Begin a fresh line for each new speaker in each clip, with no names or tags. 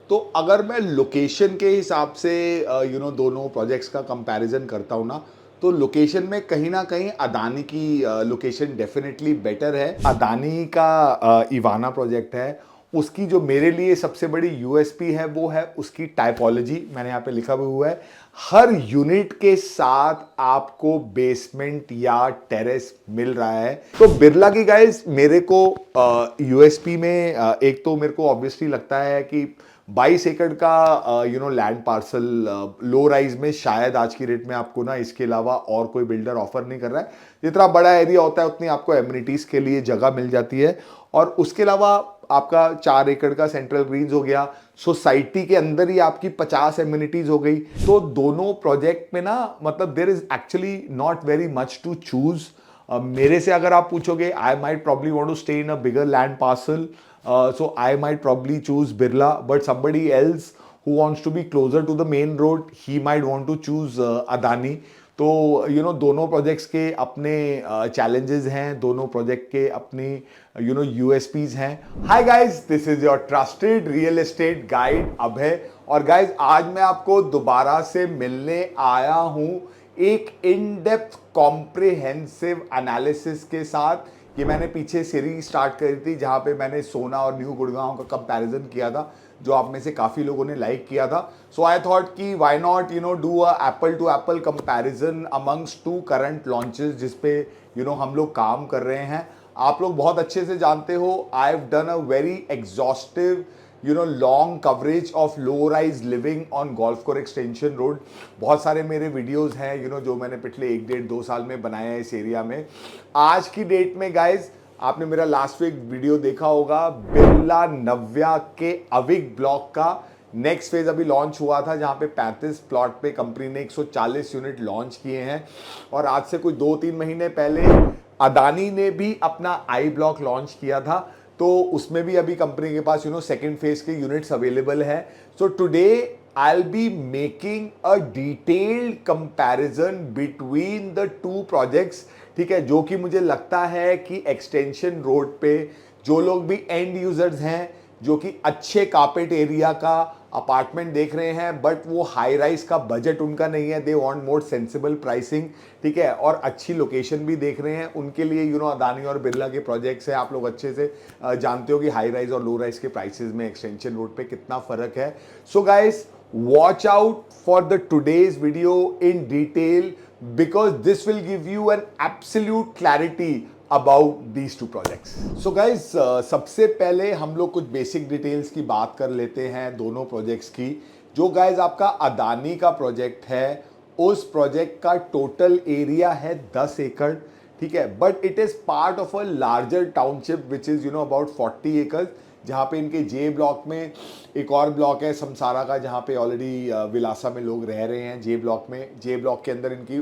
तो अगर मैं लोकेशन के हिसाब से दोनों प्रोजेक्ट्स का कंपैरिजन करता हूँ ना, तो लोकेशन में कहीं ना कहीं अदानी की लोकेशन डेफिनेटली बेटर है। अदानी का इवाना प्रोजेक्ट है, उसकी जो मेरे लिए सबसे बड़ी यूएसपी है वो है उसकी टाइपोलॉजी। मैंने यहाँ पे लिखा भी हुआ है, हर यूनिट के साथ आपको बेसमेंट या टेरेस मिल रहा है। तो बिरला की गाइस मेरे को यूएसपी में एक तो मेरे को ऑब्वियसली लगता है कि 22 एकड़ का लैंड पार्सल लो राइज में शायद आज की रेट में आपको ना इसके अलावा और कोई बिल्डर ऑफर नहीं कर रहा है। जितना बड़ा एरिया होता है उतनी आपको एमिनिटीज के लिए जगह मिल जाती है। और उसके अलावा आपका 4 एकड़ का सेंट्रल ग्रीन्स हो गया, सोसाइटी के अंदर ही आपकी 50 एमिनिटीज हो गई। तो दोनों प्रोजेक्ट में ना मतलब there is actually not very much to choose. मेरे से अगर आप पूछोगे, I might probably want to stay in a bigger land parcel, so I might probably choose Birla, but somebody else who wants to be closer to the main road, he might want to choose Adani. तो दोनों projects के अपने challenges हैं, दोनों project के अपनी यूएसपीज हैं। Hi guys, this is your trusted real estate guide Abhay. और गाइस आज मैं आपको दोबारा से मिलने आया हूं एक इन डेप्थ कॉम्प्रिहेंसिव एनालिसिस के साथ। ये मैंने पीछे सीरीज स्टार्ट करी थी जहां पे मैंने सोना और न्यू गुड़गांव का कंपैरिजन किया था, जो आप में से काफ़ी लोगों ने लाइक किया था। सो आई थॉट कि why not do a apple to apple comparison amongst two current launches जिस पे हम लोग काम कर रहे हैं। आप लोग बहुत अच्छे से जानते हो, I have done a very exhaustive long coverage of low rise living on golf course extension road. बहुत सारे मेरे वीडियोस हैं जो मैंने पिछले 1 डेढ़ 2 साल में बनाए हैं इस एरिया में। आज की डेट में गाइज आपने मेरा लास्ट वीक वीडियो देखा होगा, बिरला नव्या के अविक ब्लॉक का नेक्स्ट फेज अभी लॉन्च हुआ था, जहां पे 35 प्लॉट पे कंपनी ने 140 यूनिट लॉन्च किए हैं। और आज से कोई 2-3 महीने पहले अदानी ने भी अपना आई ब्लॉक लॉन्च किया था, तो उसमें भी अभी कंपनी के पास सेकेंड फेज के यूनिट्स अवेलेबल है। So today I'll be making a detailed comparison between the two projects, ठीक है, जो कि मुझे लगता है कि एक्सटेंशन रोड पे जो लोग भी एंड यूजर्स हैं, जो कि अच्छे कार्पेट एरिया का अपार्टमेंट देख रहे हैं बट वो हाई राइज का बजट उनका नहीं है, they want more sensible pricing, ठीक है, और अच्छी लोकेशन भी देख रहे हैं, उनके लिए अदानी और बिरला के प्रोजेक्ट्स हैं। आप लोग अच्छे से जानते हो कि हाई राइज और लो राइज के प्राइसेस में एक्सटेंशन रोड पे कितना फर्क है। So guys, watch out for the today's video in detail because this will give you an absolute clarity about these two projects. So guys, सबसे पहले हम लोग कुछ बेसिक डिटेल्स की बात कर लेते हैं दोनों प्रोजेक्ट्स की। जो गाइज आपका अदानी का प्रोजेक्ट है, उस प्रोजेक्ट का टोटल एरिया है 10 एकड़, ठीक है, but it is part of a larger township which is about 40 एकड़, जहाँ पे इनके जे ब्लॉक में एक और ब्लॉक है समसारा का, जहाँ पे ऑलरेडी विलासा में लोग रह रहे हैं। जे ब्लॉक में, जे ब्लॉक के अंदर इनकी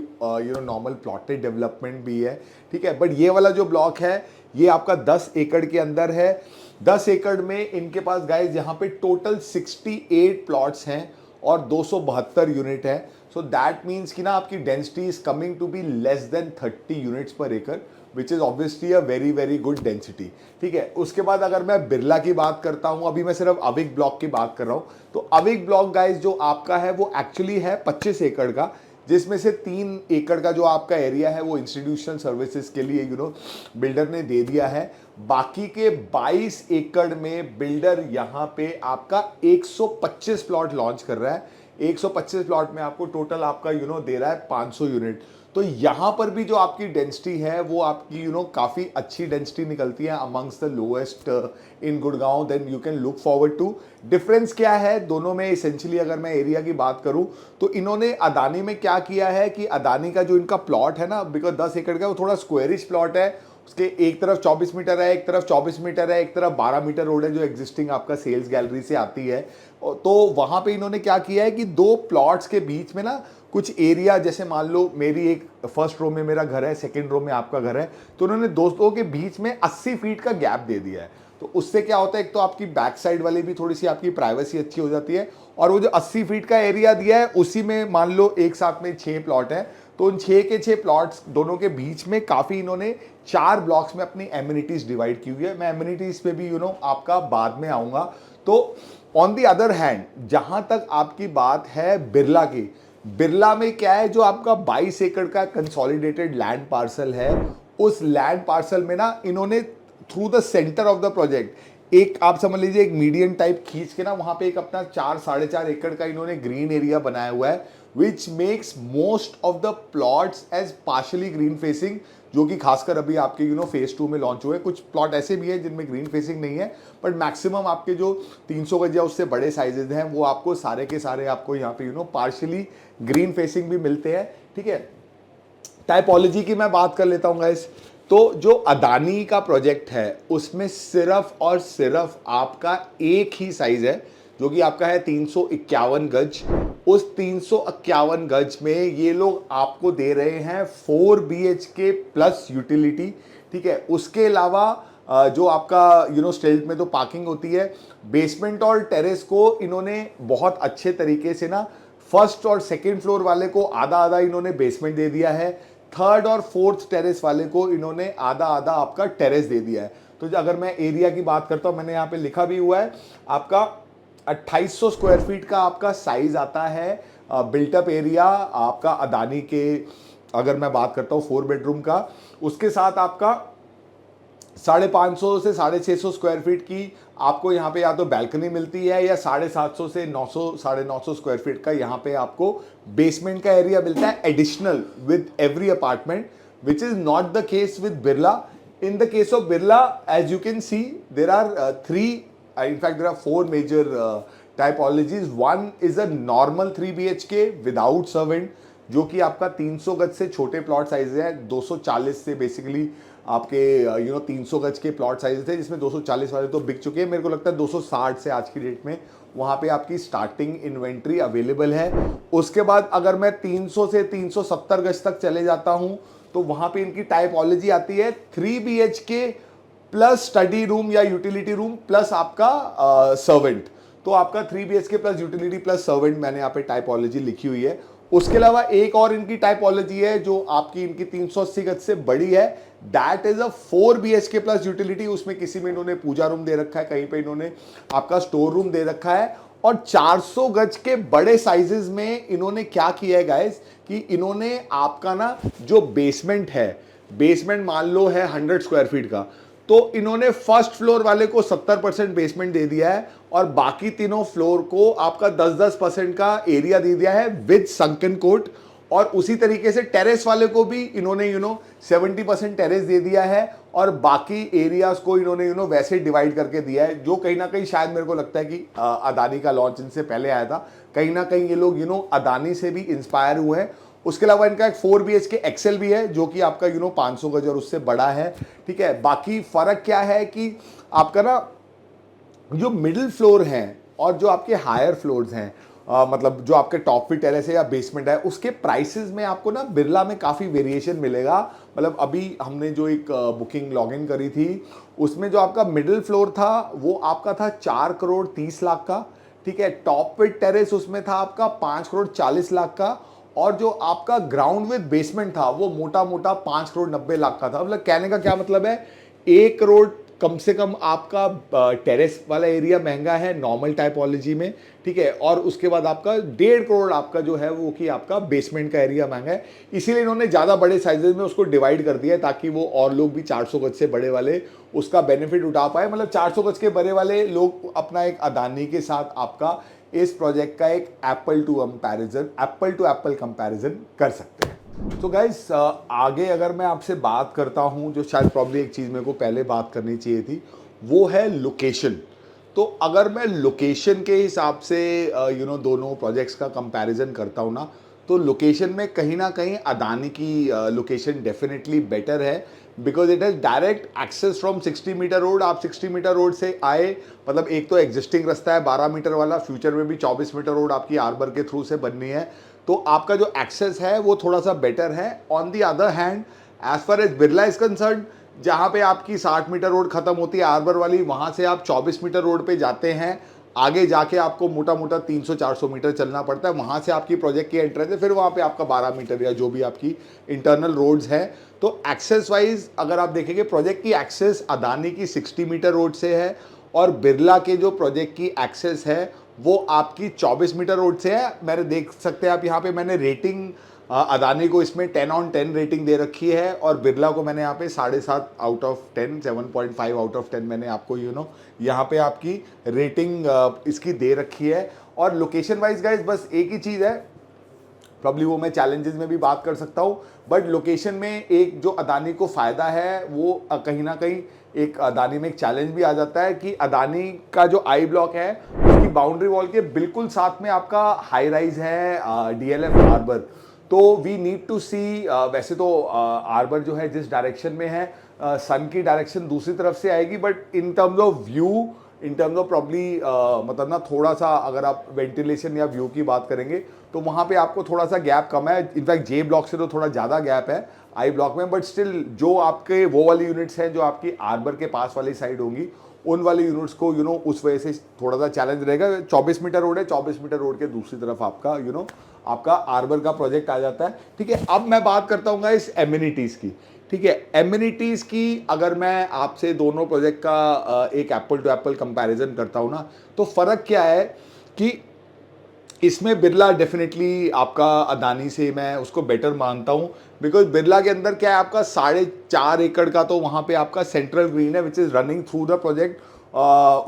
नॉर्मल प्लॉटेड डेवलपमेंट भी है, ठीक है, बट ये वाला जो ब्लॉक है ये आपका 10 एकड़ के अंदर है। 10 एकड़ में इनके पास गाइस यहाँ पे टोटल 68 प्लॉट्स हैं और 272 यूनिट है। सो दैट मीन्स कि ना आपकी density is coming to be less than 30 units per एकड़, which is obviously a very very good density, ठीक है। उसके बाद अगर मैं बिरला की बात करता हूं, अभी मैं सिर्फ अविक ब्लॉक की बात कर रहा हूं, तो अविक ब्लॉक गाइस जो आपका है वो एक्चुअली है 25 एकड़ का, जिसमें से 3 एकड़ का जो आपका एरिया है वो इंस्टीट्यूशनल सर्विसेज के लिए बिल्डर ने दे दिया है। बाकी के 22 एकड़ में बिल्डर यहाँ पे आपका 125 प्लॉट लॉन्च कर रहा है। 125 प्लॉट में आपको टोटल आपका दे रहा है 500 यूनिट। तो यहां पर भी जो आपकी डेंसिटी है वो आपकी काफी अच्छी डेंसिटी निकलती है, amongst the lowest in Gurgaon. Then you can look forward to difference क्या है दोनों में। इसेंशियली अगर मैं एरिया की बात करूं तो इन्होंने अदानी में क्या किया है कि अदानी का जो इनका प्लॉट है ना, बिकॉज 10 एकड़ का वो थोड़ा स्क्वायरिश प्लॉट है, उसके एक तरफ 24 मीटर है, एक तरफ 24 मीटर है, एक तरफ 12 मीटर रोड है जो एग्जिस्टिंग आपका सेल्स गैलरी से आती है। तो वहां पे इन्होंने क्या किया है कि 2 प्लॉट्स के बीच में ना कुछ एरिया, जैसे मान लो मेरी एक फर्स्ट रो में मेरा घर है, सेकंड रो में आपका घर है, तो उन्होंने दोस्तों के बीच में 80 फीट का गैप दे दिया है। तो उससे क्या होता है, एक तो आपकी बैक साइड वाली भी थोड़ी सी आपकी प्राइवेसी अच्छी हो जाती है, और वो जो 80 फीट का एरिया दिया है उसी में मान लो एक साथ में 6 प्लॉट है, तो उन 6 के 6 प्लॉट्स दोनों के बीच में काफी इन्होंने 4 ब्लॉक्स में अपनी एमिनिटीज डिवाइड की हुई है। मैं एमिनिटीज पे भी आपका बाद में आऊंगा। तो ऑन दी अदर हैंड जहां तक आपकी बात है बिरला की, बिरला में क्या है, जो आपका 22 एकड़ का कंसोलिडेटेड लैंड पार्सल है, उस लैंड पार्सल में ना इन्होंने through the centre of the project एक, आप समझ लीजिए एक मीडियन टाइप खींच के ना वहां पे एक अपना 4 साढ़े 4 एकड़ का इन्होंने ग्रीन एरिया बनाया हुआ है, which makes most of the plots as partially green facing, जो कि खासकर अभी आपके फेज 2 में लॉन्च हुए। कुछ प्लॉट ऐसे भी है जिनमें ग्रीन फेसिंग नहीं है, बट मैक्सिमम आपके जो 300 गज या उससे बड़े साइजेज हैं वो आपको सारे के सारे आपको यहाँ पे पार्शली ग्रीन फेसिंग भी मिलते हैं। ठीक है, टाइपोलॉजी की मैं बात कर लेता हूँ गाइस। तो जो अदानी का प्रोजेक्ट है उसमें सिर्फ और सिर्फ आपका एक ही साइज है, जो कि आपका है 351 गज। उस 351 गज में ये लोग आपको दे रहे हैं 4 BHK प्लस यूटिलिटी। ठीक है, उसके अलावा जो आपका स्ट्रीट में तो पार्किंग होती है, बेसमेंट और टेरेस को इन्होंने बहुत अच्छे तरीके से ना फर्स्ट और सेकंड फ्लोर वाले को आधा आधा इन्होंने बेसमेंट दे दिया है, थर्ड और फोर्थ टेरेस वाले को इन्होंने आधा आधा आपका टेरेस दे दिया है। तो अगर मैं एरिया की बात करता हूं, मैंने यहाँ पे लिखा भी हुआ है, आपका 2800 स्क्वायर फीट का आपका साइज आता है बिल्टअप एरिया आपका अदानी के। अगर मैं बात करता हूँ 4 बेडरूम का, उसके साथ आपका 550 से 650 स्क्वायर फीट की आपको यहाँ पे या तो बैल्कनी मिलती है, या 750 से 900 950 स्क्वायर फीट का यहाँ पे आपको बेसमेंट का एरिया मिलता है additional with every apartment, which is not the case with Birla. In the case of Birla, as you can see, there are in fact, there are 4 major typologies. One is a normal 3 BHK without servant, जो कि आपका 300 गज से छोटे plot size है, 240 से basically आपके 300 गज के प्लॉट साइज थे, जिसमें 240 वाले तो बिक चुके हैं। मेरे को लगता है 260 से आज की डेट में वहाँ पे आपकी स्टार्टिंग इन्वेंट्री अवेलेबल है। उसके बाद अगर मैं 300 से 370 गज तक चले जाता हूँ, तो वहां पे इनकी टाइपोलॉजी आती है 3 BHK प्लस स्टडी रूम या यूटिलिटी रूम प्लस आपका सर्वेंट। तो आपका 3 BHK plus utility plus servant मैंने यहाँ पे टाइपोलॉजी लिखी हुई है। उसके अलावा एक और इनकी टाइपोलॉजी है जो आपकी इनकी 380 गज से बड़ी है, that is a 4 BHK plus utility. उसमें किसी में इन्होंने पूजा रूम दे रखा है, कहीं पे इन्होंने आपका स्टोर रूम दे रखा है। और 400 गज के बड़े साइजेस में इन्होंने क्या किया है गाइस, कि इन्होंने आपका ना जो बेसमेंट है, बेसमेंट मान लो है 100 स्क्वायर फीट का, तो इन्होंने फर्स्ट फ्लोर वाले को 70% बेसमेंट दे दिया है, और बाकी तीनों फ्लोर को आपका 10-10% का एरिया दे दिया है विद संकन कोट। और उसी तरीके से टेरेस वाले को भी इन्होंने 70% टेरेस दे दिया है, और बाकी एरियाज को इन्होंने वैसे डिवाइड करके दिया है, जो कहीं ना कहीं शायद मेरे को लगता है कि अदानी का लॉन्च इनसे पहले आया था, कहीं ना कहीं ये लोग अदानी से भी इंस्पायर हुए हैं। उसके अलावा इनका एक 4 BHK एक्सेल भी है, जो कि आपका 500 गज और उससे बड़ा है। ठीक है, बाकी फर्क क्या है कि आपका ना जो मिडिल फ्लोर हैं और जो आपके हायर फ्लोर्स हैं, मतलब जो आपके टॉप पे टेरेस है या बेसमेंट है, उसके प्राइसेस में आपको ना बिरला में काफ़ी वेरिएशन मिलेगा। मतलब अभी हमने जो एक बुकिंग लॉगिन करी थी, उसमें जो आपका मिडिल फ्लोर था वो आपका था 4 करोड़ 30 लाख का। ठीक है, टॉप पे टेरेस उसमें था आपका 5 करोड़ 40 लाख का, और जो आपका ग्राउंड विद बेसमेंट था वो मोटा मोटा 5 करोड़ 90 लाख का था। मतलब कहने का क्या मतलब है, 1 करोड़ कम से कम आपका टेरेस वाला एरिया महंगा है नॉर्मल टाइपोलॉजी में। ठीक है, और उसके बाद आपका 1.5 करोड़ आपका जो है वो कि आपका बेसमेंट का एरिया महंगा है। इसीलिए इन्होंने ज़्यादा बड़े साइजेस में उसको डिवाइड कर दिया है, ताकि वो और लोग भी 400 गज से बड़े वाले उसका बेनिफिट उठा पाए। मतलब 400 गज के बड़े वाले लोग अपना एक अदानी के साथ आपका इस प्रोजेक्ट का एक एप्पल टू एप्पल कंपैरिजन कर सकते हैं। तो गाइस, आगे अगर मैं आपसे बात करता हूं, जो शायद प्रॉब्ली एक चीज़ मेरे को पहले बात करनी चाहिए थी, वो है लोकेशन। तो अगर मैं लोकेशन के हिसाब से दोनों प्रोजेक्ट्स का कंपैरिजन करता हूं ना, तो लोकेशन में कहीं ना कहीं अदानी की लोकेशन डेफिनेटली बेटर है, because it has direct access from 60 metre road. आप 60 मीटर रोड से आए, मतलब एक तो एग्जिस्टिंग रास्ता है 12 मीटर वाला, फ्यूचर में भी 24 मीटर रोड आपकी आर्बर के थ्रू से बननी है, तो आपका जो एक्सेस है वो थोड़ा सा बेटर है। On the other hand, as far as Birla is concerned, जहाँ पे आपकी 60 मीटर रोड खत्म होती है आर्बर वाली, वहाँ से आप 24 मीटर रोड पे जाते हैं, आगे जाके आपको मोटा मोटा 300-400 मीटर चलना पड़ता है, वहाँ से आपकी प्रोजेक्ट की एंट्रेंस है, फिर वहाँ पे आपका 12 मीटर या जो भी आपकी इंटरनल रोड्स है। तो एक्सेस वाइज अगर आप देखेंगे, प्रोजेक्ट की एक्सेस अदानी की 60 मीटर रोड से है, और बिरला के जो प्रोजेक्ट की एक्सेस है वो आपकी 24 मीटर रोड से है। मैंने देख सकते हैं आप यहाँ पे, मैंने रेटिंग अदानी को इसमें 10/10 रेटिंग दे रखी है और बिरला को मैंने यहाँ पे 7.5 आउट ऑफ 10, 7.5 आउट ऑफ 10 मैंने आपको यहाँ पे आपकी रेटिंग इसकी दे रखी है। और लोकेशन वाइज गाइज बस एक ही चीज़ है, प्रॉब्ली वो मैं चैलेंजेस में भी बात कर सकता हूँ, बट लोकेशन में एक जो अदानी को फ़ायदा है वो कहीं ना कहीं एक अदानी में एक चैलेंज भी आ जाता है कि अदानी का जो आई ब्लॉक है उसकी बाउंड्री वॉल के बिल्कुल साथ में आपका हाई राइज है डीएलएफ हार्बर। तो वी नीड टू सी, वैसे तो हार्बर जो है जिस डायरेक्शन में है सन की डायरेक्शन दूसरी तरफ से आएगी, but in terms of view, in terms of probably मतलब ना थोड़ा सा अगर आप वेंटिलेशन या व्यू की बात करेंगे तो वहाँ पे आपको थोड़ा सा गैप कम है। इनफैक्ट जे ब्लॉक से तो थोड़ा ज़्यादा गैप है आई ब्लॉक में, बट स्टिल जो आपके वो वाली यूनिट्स हैं जो आपकी आर्बर के पास वाली साइड होंगी उन वाली यूनिट्स को उस वजह से थोड़ा सा चैलेंज रहेगा। 24 मीटर रोड है, 24 मीटर रोड के दूसरी तरफ आपका आपका आर्बर का प्रोजेक्ट आ जाता है। ठीक है, अब मैं बात करता हूँ इस एमिनिटीज़ की। ठीक है, एमिनिटीज़ की अगर मैं आपसे दोनों प्रोजेक्ट का एक एप्पल टू एप्पल कंपैरिजन करता हूँ ना, तो फ़र्क क्या है कि इसमें बिरला डेफिनेटली आपका अदानी से मैं उसको बेटर मानता हूँ, बिकॉज बिरला के अंदर क्या है, आपका 4.5 एकड़ का तो वहाँ पे आपका सेंट्रल ग्रीन है which is running through the project.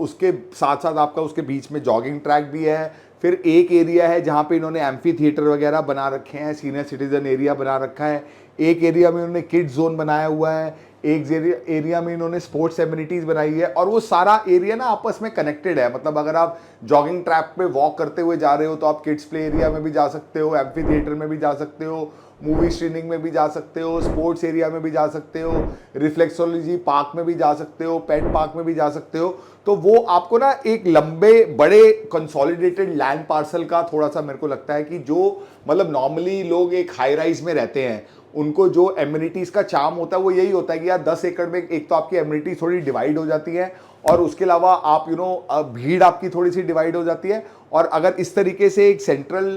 उसके साथ साथ आपका उसके बीच में जॉगिंग ट्रैक भी है। फिर एक एरिया है जहाँ पे इन्होंने एम्फी थिएटर वगैरह बना रखे हैं, सीनियर सिटीजन एरिया बना रखा है। एक एरिया में इन्होंने किड्स जोन बनाया हुआ है, एक एरिया में इन्होंने स्पोर्ट्स एमिनिटीज़ बनाई है, और वो सारा एरिया ना आपस में कनेक्टेड है। मतलब अगर आप जॉगिंग ट्रैक पे वॉक करते हुए जा रहे हो तो आप किड्स प्ले एरिया में भी जा सकते हो, एम्फी थिएटर में भी जा सकते हो, मूवी स्क्रीनिंग में भी जा सकते हो, स्पोर्ट्स एरिया में भी जा सकते हो, रिफ्लेक्सोलॉजी पार्क में भी जा सकते हो, पेट पार्क में भी जा सकते हो। तो वो आपको ना एक लंबे बड़े कंसोलिडेटेड लैंड पार्सल का थोड़ा सा मेरे को लगता है कि जो मतलब नॉर्मली लोग एक हाई राइज में रहते हैं उनको जो एमिनिटीज़ का चार्म होता है वो यही होता है कि यार 10 एकड़ में एक तो आपकी एमिनिटीज थोड़ी डिवाइड हो जाती है और उसके अलावा आप भीड़ आपकी थोड़ी सी डिवाइड हो जाती है। और अगर इस तरीके से एक सेंट्रल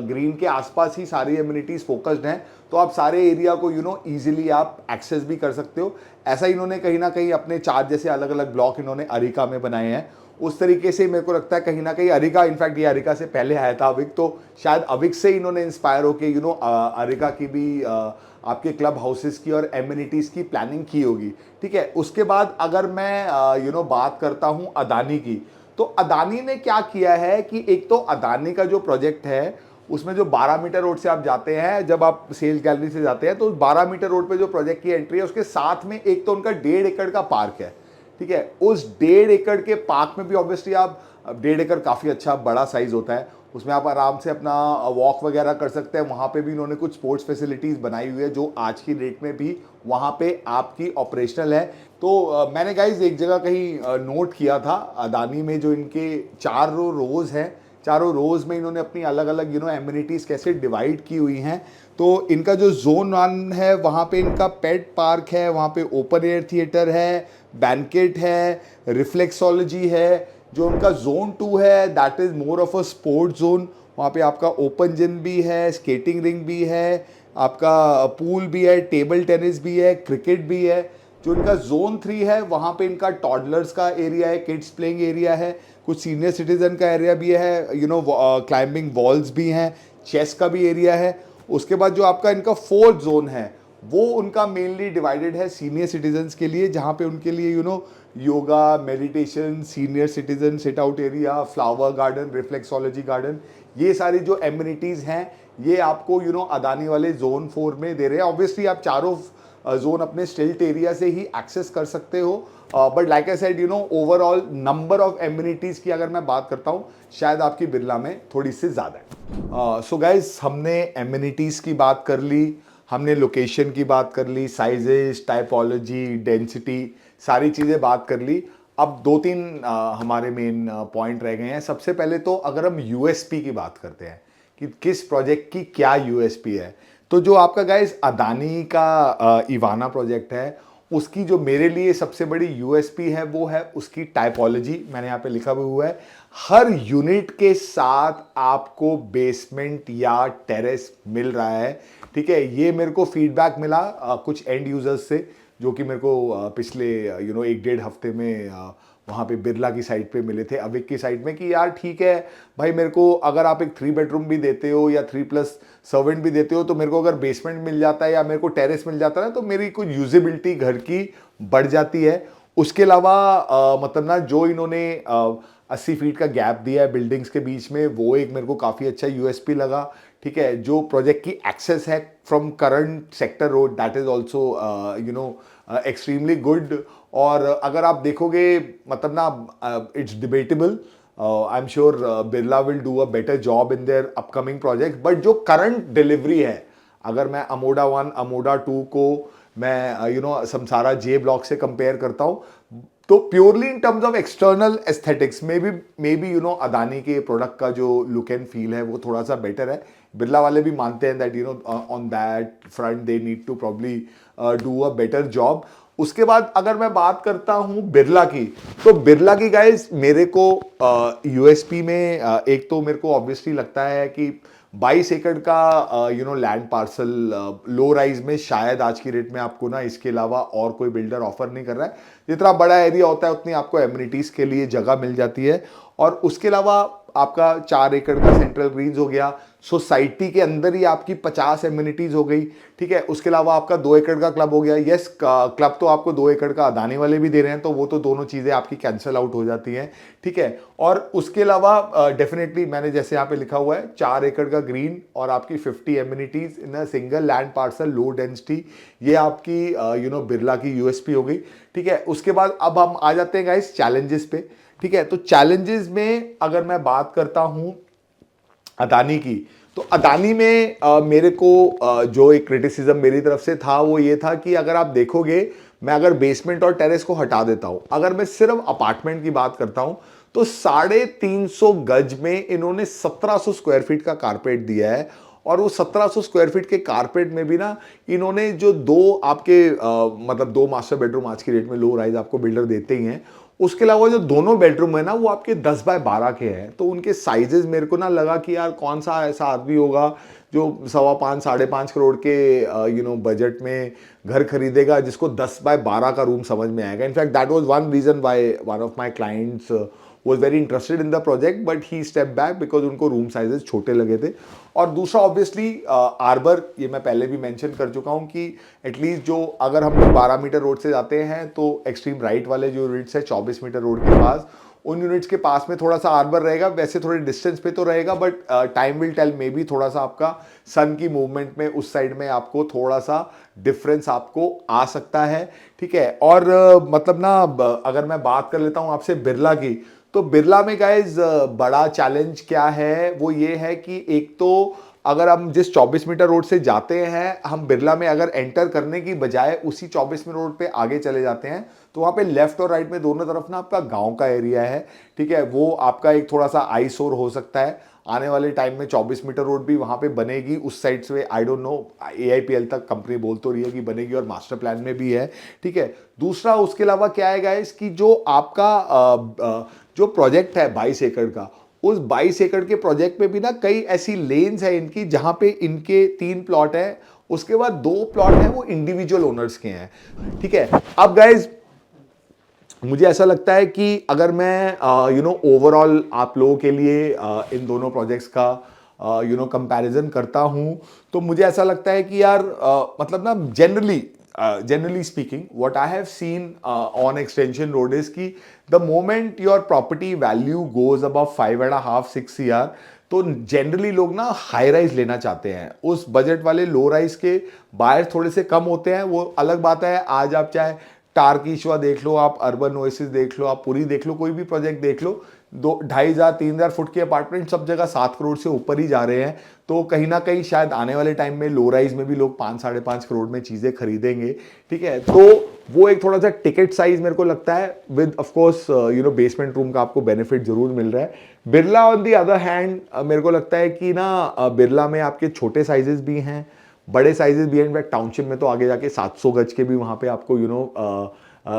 ग्रीन के आसपास ही सारी एमिनिटीज फोकस्ड हैं तो आप सारे एरिया को इजीली आप एक्सेस भी कर सकते हो। ऐसा इन्होंने कहीं ना कहीं अपने 4 जैसे अलग अलग ब्लॉक इन्होंने अरिका में बनाए हैं, उस तरीके से मेरे को लगता है कहीं ना कहीं अरिका, इनफैक्ट ये अरिका से पहले आया था अविक, तो शायद अविक से इन्होंने इंस्पायर होके अरिका की भी आपके क्लब हाउसेस की और एमिनिटीज़ की प्लानिंग की होगी। ठीक है, उसके बाद अगर मैं बात करता हूँ अदानी की, तो अदानी ने क्या किया है कि एक तो अदानी का जो प्रोजेक्ट है उसमें जो 12 मीटर रोड से आप जाते हैं, जब आप सेल्स गैलरी से जाते हैं तो 12 मीटर रोड पे जो प्रोजेक्ट की एंट्री है उसके साथ में एक तो उनका 1.5 एकड़ का पार्क है। ठीक है, उस 1.5 एकड़ के पार्क में भी ऑब्वियसली आप 1.5 एकड़ काफ़ी अच्छा बड़ा साइज होता है, उसमें आप आराम से अपना वॉक वगैरह कर सकते हैं। वहाँ पे भी इन्होंने कुछ स्पोर्ट्स फैसिलिटीज़ बनाई हुई है जो आज की डेट में भी वहाँ पे आपकी ऑपरेशनल है। तो मैंने गाइज एक जगह कहीं नोट किया था अदानी में जो इनके 4 रोज़ हैं, चारों रोज़ में इन्होंने अपनी अलग अलग एमिनिटीज़ कैसे डिवाइड की हुई हैं। तो इनका जो जोन 1 है वहाँ पे इनका पेट पार्क है, वहाँ पे ओपन एयर थिएटर है, बैंकेट है, रिफ्लेक्सोलॉजी है। जो उनका जोन 2 है that is more of a sport zone, वहाँ पे आपका ओपन जिम भी है, स्केटिंग रिंग भी है, आपका पूल भी है, टेबल टेनिस भी है, क्रिकेट भी है। जो इनका जोन 3 है वहाँ पे इनका टॉडलर्स का एरिया है, किड्स प्लेइंग एरिया है, कुछ सीनियर सिटीजन का एरिया भी है, क्लाइंबिंग वॉल्स भी हैं, चेस का भी एरिया है। उसके बाद जो आपका इनका 4th जोन है वो उनका मेनली डिवाइडेड है सीनियर सिटीजन्स के लिए, जहाँ पे उनके लिए yoga, meditation, senior citizen sit out area, flower garden, reflexology garden, ये सारी जो एमिनिटीज़ हैं ये आपको अदानी वाले जोन 4 में दे रहे हैं। ऑब्वियसली आप चारों जोन अपने स्टिल्ट एरिया से ही एक्सेस कर सकते हो, but like I said overall number of amenities की अगर मैं बात करता हूँ शायद आपकी बिरला में थोड़ी सी ज़्यादा है। सो गाइज, हमने एमिनिटीज़ की बात कर ली, हमने लोकेशन की बात कर ली, साइजेस, टाइपोलॉजी, डेंसिटी, सारी चीज़ें बात कर ली। अब 2-3 हमारे मेन पॉइंट रह गए हैं। सबसे पहले तो अगर हम यूएसपी की बात करते हैं कि किस प्रोजेक्ट की क्या यूएसपी है, तो जो आपका गाइस अदानी का इवाना प्रोजेक्ट है उसकी जो मेरे लिए सबसे बड़ी यूएसपी है वो है उसकी टाइपोलॉजी। मैंने यहाँ पे लिखा भी हुआ है, हर यूनिट के साथ आपको बेसमेंट या टेरेस मिल रहा है। ठीक है, ये मेरे को फीडबैक मिला कुछ एंड यूजर्स से जो कि मेरे को पिछले 1-1.5 हफ्ते में वहाँ पे बिरला की साइड पे मिले थे, अविक की साइड में, कि यार ठीक है भाई, मेरे को अगर आप एक 3 बेडरूम भी देते हो या 3+ सर्वेंट भी देते हो, तो मेरे को अगर बेसमेंट मिल जाता है या मेरे को टेरेस मिल जाता है ना, तो मेरी कुछ यूजेबिलिटी घर की बढ़ जाती है। उसके अलावा मतलब ना जो इन्होंने 80 फीट का गैप दिया है बिल्डिंग्स के बीच में, वो एक मेरे को काफ़ी अच्छा यूएसपी लगा। ठीक है, जो प्रोजेक्ट की एक्सेस है from current sector road, that is also extremely good. और अगर आप देखोगे मतलब ना, it's debatable, I am sure Birla will do a better job in their upcoming project, but जो करंट डिलीवरी है, अगर मैं अमोडा 1 अमोडा 2 को मैं समसारा जे ब्लॉक से कंपेयर करता हूँ, तो purely in terms of external aesthetics में भी अदानी के प्रोडक्ट का जो लुक एंड फील है वो थोड़ा सा बेटर है। बिरला वाले भी मानते हैं that on that front they need to probably do a better job. उसके बाद अगर मैं बात करता हूं बिरला की, तो बिरला की गाइस मेरे को यूएसपी में एक तो मेरे को ऑब्वियसली लगता है कि 22 एकड़ का लैंड पार्सल लो राइज में शायद आज की रेट में आपको ना इसके अलावा और कोई बिल्डर ऑफर नहीं कर रहा है। जितना बड़ा एरिया होता है उतनी आपको एमिनिटीज के लिए जगह मिल जाती है। और उसके अलावा आपका 4 एकड़ का सेंट्रल ग्रीन्स हो गया, सोसाइटी के अंदर ही आपकी 50 एमिनिटीज हो गई। ठीक है, उसके अलावा आपका 2 एकड़ का क्लब हो गया। यस, क्लब तो आपको 2 एकड़ का अदानी वाले भी दे रहे हैं, तो वो तो दोनों चीजें आपकी कैंसिल आउट हो जाती हैं। ठीक है, और उसके अलावा डेफिनेटली मैंने जैसे यहाँ पे लिखा हुआ है 4 एकड़ का ग्रीन और आपकी 50 amenities in a single land parcel, low density, ये आपकी बिरला की यूएसपी हो गई। ठीक है, उसके बाद अब हम आ जाते हैं गाइस चैलेंजेस पे। ठीक है, तो चैलेंजेस में अगर मैं बात करता हूं अदानी की, तो अदानी में मेरे को जो एक क्रिटिसिज्म मेरी तरफ से था वो ये था कि अगर आप देखोगे, मैं अगर बेसमेंट और टेरेस को हटा देता हूं, अगर मैं सिर्फ अपार्टमेंट की बात करता हूं, तो 350 गज में इन्होंने 1700 स्क्वायर फीट का कारपेट दिया है। और वो 1700 स्क्वायर फीट के कारपेट में भी ना इन्होंने जो दो आपके मतलब 2 मास्टर बेडरूम आज की रेट में लो राइज आपको बिल्डर देते ही हैं, उसके अलावा जो दोनों बेडरूम है ना वो आपके 10 बाय 12 के हैं। तो उनके साइजेस मेरे को ना लगा कि यार कौन सा ऐसा आदमी होगा जो 5.25 5.5 करोड़ के बजट में घर खरीदेगा जिसको 10 बाय 12 का रूम समझ में आएगा। In fact that was one reason why one of my clients was very interested in the project, but he stepped back because उनको रूम साइजेस छोटे लगे थे। और दूसरा ऑब्वियसली आर्बर, ये मैं पहले भी मेंशन कर चुका हूँ कि एटलीस्ट जो अगर हम लोग 12 मीटर रोड से जाते हैं तो एक्सट्रीम राइट वाले जो यूनिट्स है 24 मीटर रोड के पास, उन यूनिट्स के पास में थोड़ा सा आर्बर रहेगा। वैसे थोड़े डिस्टेंस पे तो रहेगा, but time will tell, maybe थोड़ा सा आपका सन की मूवमेंट में उस साइड में आपको थोड़ा सा डिफरेंस आपको आ सकता है। ठीक है, और मतलब ना अगर मैं बात कर लेता हूँ आपसे बिरला की, तो बिरला में गाइज बड़ा चैलेंज क्या है, वो ये है कि एक तो अगर हम जिस 24 मीटर रोड से जाते हैं, हम बिरला में अगर एंटर करने की बजाय उसी 24 मीटर रोड पे आगे चले जाते हैं, तो वहाँ पे लेफ्ट और राइट में दोनों तरफ ना आपका गांव का एरिया है। ठीक है, वो आपका एक थोड़ा सा आईसोर हो सकता है। आने वाले टाइम में 24 मीटर रोड भी वहाँ पे बनेगी उस साइड से, आई डोंट नो, AIPL तक कंपनी बोल तो रही है कि बनेगी और मास्टर प्लान में भी है। ठीक है, दूसरा उसके अलावा क्या है गाइस कि जो आपका जो प्रोजेक्ट है 22 एकड़ का, उस 22 एकड़ के प्रोजेक्ट में भी ना कई ऐसी लेन्स है इनकी जहां पे इनके 3 प्लॉट है, उसके बाद 2 प्लॉट है वो इंडिविजुअल ओनर्स के हैं। ठीक है, अब गाइज मुझे ऐसा लगता है कि अगर मैं ओवरऑल आप लोगों के लिए इन दोनों प्रोजेक्ट्स का कंपैरिजन करता हूं, तो मुझे ऐसा लगता है कि यार मतलब ना generally speaking, what I have seen on Extension Road is कि the moment your property value goes above 5.5-6 CR, तो जनरली लोग ना हाई राइज लेना चाहते हैं। उस बजट वाले लो राइज के बायर्स थोड़े से कम होते हैं, वो अलग बात है। आज आप चाहे टारकीशवा देख लो, आप अर्बन ओएसिस देख लो, आप पूरी देख लो, कोई भी प्रोजेक्ट देख लो, 2,500-3,000 फुट के अपार्टमेंट सब जगह 7 करोड़ से ऊपर ही जा रहे हैं। तो कहीं ना कहीं शायद आने वाले टाइम में लो राइज में भी लोग 5-5.5 करोड़ में चीजें खरीदेंगे। ठीक है, तो वो एक थोड़ा सा टिकट साइज मेरे को लगता है, with of course basement room का आपको बेनिफिट जरूर मिल रहा है। Birla on the other hand मेरे को लगता है कि ना बिरला में आपके छोटे साइजेस भी हैं, बड़े साइजेस भी हैं। इनफैक्ट टाउनशिप में तो आगे जाके 700 गज के भी वहाँ पे आपको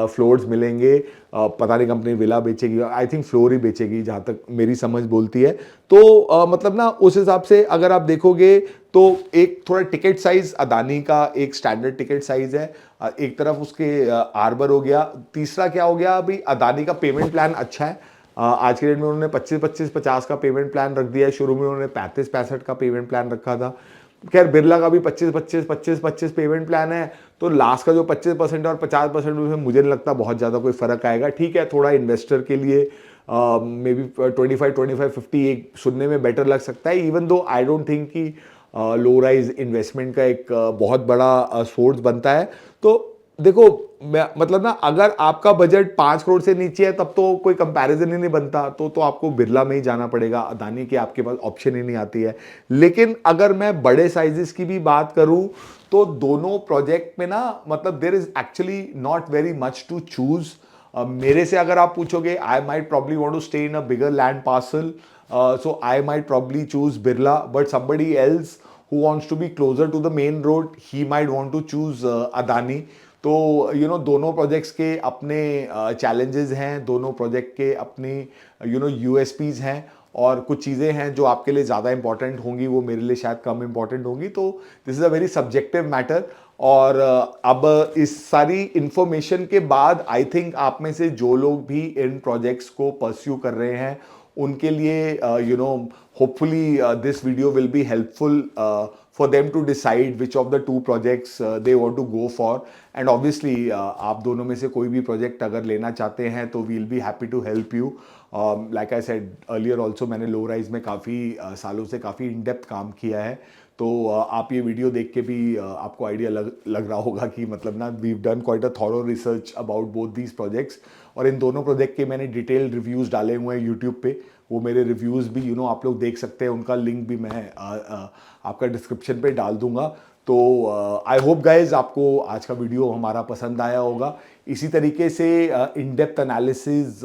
फ्लोर्स मिलेंगे। पता नहीं कंपनी विला बेचेगी, आई थिंक फ्लोर ही बेचेगी जहाँ तक मेरी समझ बोलती है। तो मतलब ना उस हिसाब से अगर आप देखोगे तो एक थोड़ा टिकट साइज अदानी का एक स्टैंडर्ड टिकट साइज है, एक तरफ उसके आर्बर हो गया, तीसरा क्या हो गया, अभी अदानी का पेमेंट प्लान अच्छा है। आज के डेट में उन्होंने 25-25-50 का पेमेंट प्लान रख दिया है, शुरू में उन्होंने 35-65 का पेमेंट प्लान रखा था। खैर बिरला का भी 25-25 पेमेंट प्लान है, तो लास्ट का जो 25% और 50% उसमें मुझे नहीं लगता बहुत ज़्यादा कोई फर्क आएगा। ठीक है, थोड़ा इन्वेस्टर के लिए मे बी 25-50 एक सुनने में बेटर लग सकता है, even though I don't think कि लो राइज इन्वेस्टमेंट का एक बहुत बड़ा सोर्स बनता है। तो देखो मतलब ना, अगर आपका बजट 5 करोड़ से नीचे है तब तो कोई कंपैरिजन ही नहीं बनता, तो आपको बिरला में ही जाना पड़ेगा, अदानी की आपके पास ऑप्शन ही नहीं आती है। लेकिन अगर मैं बड़े साइजेस की भी बात करूं तो दोनों प्रोजेक्ट में ना, मतलब there is actually not very much to choose. मेरे से अगर आप पूछोगे, I might probably want to stay in a bigger land parcel, so I might probably choose Birla, but somebody else who wants to be closer to the main road, he might want to choose Adani. तो दोनों projects के अपने challenges हैं, दोनों project के अपनी यूएसपीज हैं, और कुछ चीज़ें हैं जो आपके लिए ज़्यादा इंपॉर्टेंट होंगी, वो मेरे लिए शायद कम इंपॉर्टेंट होंगी। तो this is a very subjective matter. और अब इस सारी इंफॉर्मेशन के बाद आई थिंक आप में से जो लोग भी इन प्रोजेक्ट्स को परस्यू कर रहे हैं, उनके लिए hopefully this video will be helpful for them to decide which of the two projects they want to go for. And obviously आप दोनों में से कोई भी प्रोजेक्ट अगर लेना चाहते हैं तो we'll be happy to help you. Like I said earlier also, मैंने लो राइज में काफ़ी सालों से काफ़ी इन डेप्थ काम किया है, तो आप ये वीडियो देख के भी आपको आइडिया लग रहा होगा कि मतलब ना, we done quite a thorough research about both these projects. और इन दोनों प्रोजेक्ट के मैंने डिटेल्ड रिव्यूज़ डाले हुए हैं यूट्यूब पे, वो मेरे रिव्यूज़ भी आप लोग देख सकते हैं, उनका लिंक भी मैं आपका डिस्क्रिप्शन पे डाल दूंगा। तो आई होप गाइज आपको आज का वीडियो हमारा पसंद आया होगा। इसी तरीके से in depth analysis,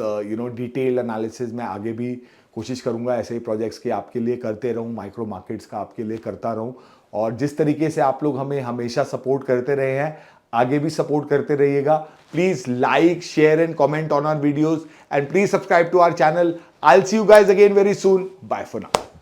detailed analysis मैं आगे भी कोशिश करूंगा ऐसे प्रोजेक्ट्स के आपके लिए करते रहूं, माइक्रो मार्केट्स का आपके लिए करता रहूं। और जिस तरीके से आप लोग हमें हमेशा सपोर्ट करते रहे हैं, आगे भी सपोर्ट करते रहिएगा। Please like, share and comment on our videos, and please subscribe to our channel. I will see you guys again very soon. Bye for now.